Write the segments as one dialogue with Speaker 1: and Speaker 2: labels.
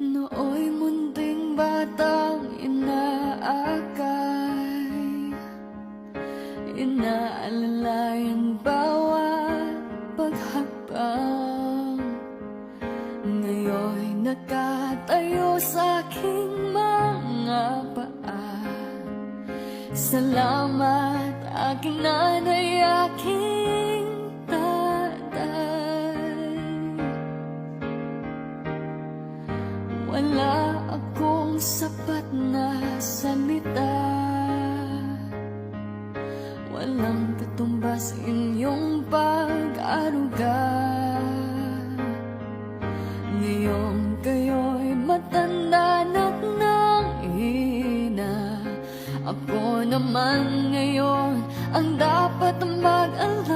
Speaker 1: Nooy munting batang inaakay, inaalalayan bawat paghakbang. Ngayon'y nakatayo sa aking mga paa. Salamat aking nanay, aking tatay. Wala akong sapat na salita, walang katumbas inyong pag-aruga. Ngayong kayo'y matanda na't nang ina, ako naman ngayon ang dapat mag-alaga.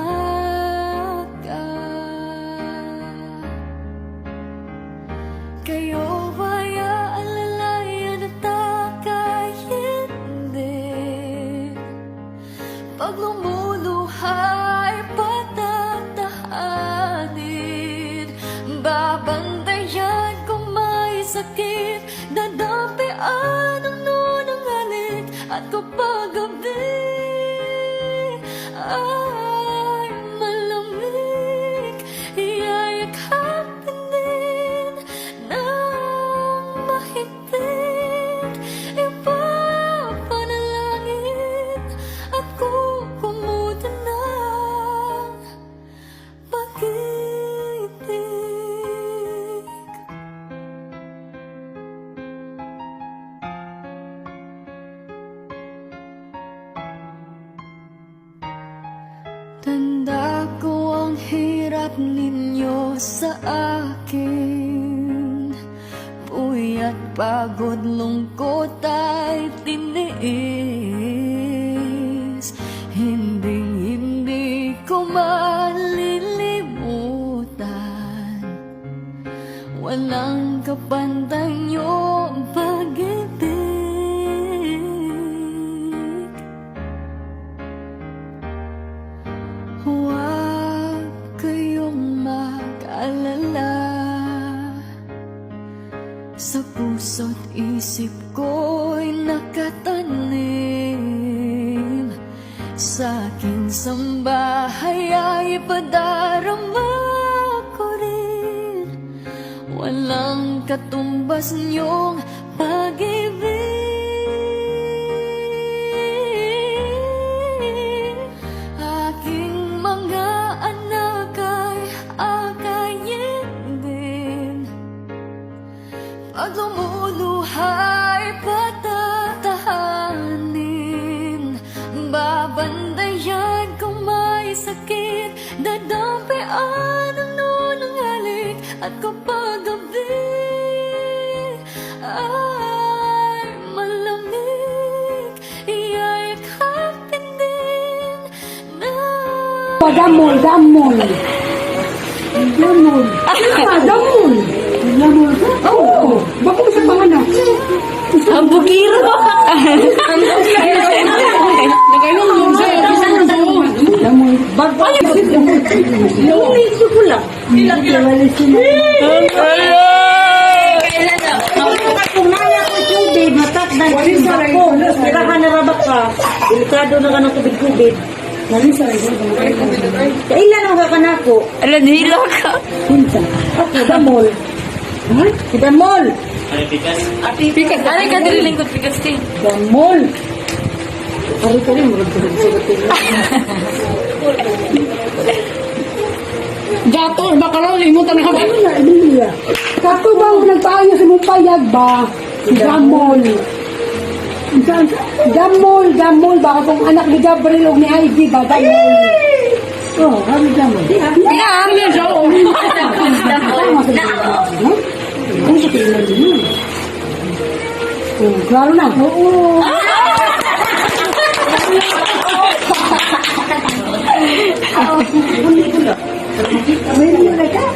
Speaker 1: Kayo ba'y aalalayan at aka'y hindi? Pag lumuluhay, patatahanin, babantayan kung may sakit, dadampian ang nunangalit. At kapag gabi ay malamig, iyayakapin din ng mahigpit. Ipapanalangin at kukumutan ng pag-ibig. Tanda ko ang hirap ninyo sa akin, puyat, pagod, lungkot ay tiniis. Hindi ko malilimutan, walang kapantay niyong pag-ibig. Huwag kayong mag-alala, sa puso't isip ko'y nakatanim. Sa aking sambahay ay ipadarama ko rin, walang katumbas niyong pag-ibig. Aking mga anak ay akayin din, pag lumuluhay, patatahanin, babandayan kung may sakit, dadampian ang nunanghalik. At kapag gabi ay malamig, iyayakapin din ng
Speaker 2: Damol. Damol. Oo. Bako mo sa panganak.
Speaker 1: ang bukiro.
Speaker 2: Nakalungong sa'yo. Damol. Bagpaya. Lumito ko lang. Kumaya ko tubig, matakdan ko. Kirahan na rabak ka. Delikado na ka ng tubig-tubig. Kailan ang kakanako?
Speaker 1: Alam, hila ka.
Speaker 2: Pinsa. Ako, damol. Ha? Si damol.
Speaker 1: Pikas. Aray ka, dililingkod pikas ting.
Speaker 2: Damol. Ari ka rin, murag ko Gato, baka lang limutan na kami. Ano na, Emilia? Kato bang nagpaayo sa mong payag ba? Si damol. Damol, baka kung anak ni Gabriel o ni Heidi ba, damol. Oh, kami damol.
Speaker 1: Naam.
Speaker 2: Tama sa damol. Kung sa tingnan din yun. Oh, klaro na. Oo. Mayroon na ka?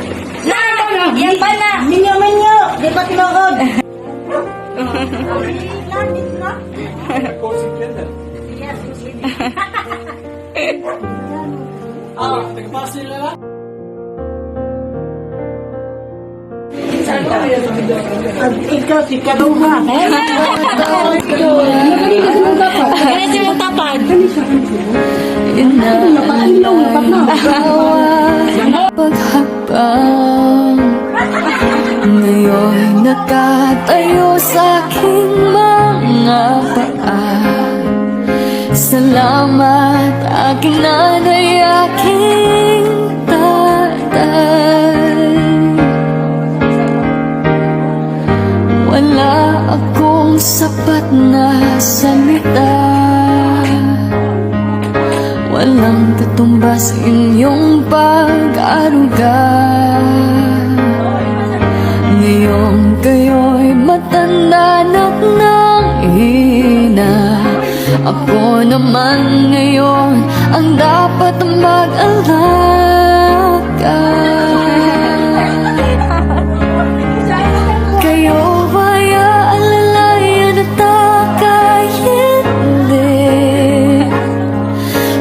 Speaker 1: Yan pala.
Speaker 2: Minyo. Di ba tinogod? At ikaw, si Kaduha.
Speaker 3: Ganyan mo tapad.
Speaker 1: Paghapang ngayon nakatayo sa aking mga paa. Salamat aking nanay, aking tatay. Wala akong sapat na salita, walang katumbas inyong pag-aruga. Ngayong kayo'y matanda nang hina, ako naman ngayon ang dapat mag-alaga. Kayo ba'y aalalayan at aka'y hindi?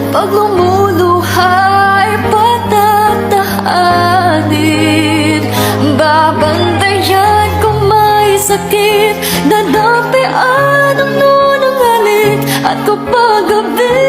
Speaker 1: Pag lumuluhay, patatahanin. Babantayan kung may sakit, dadapian ang nunang halik. At kapag gabi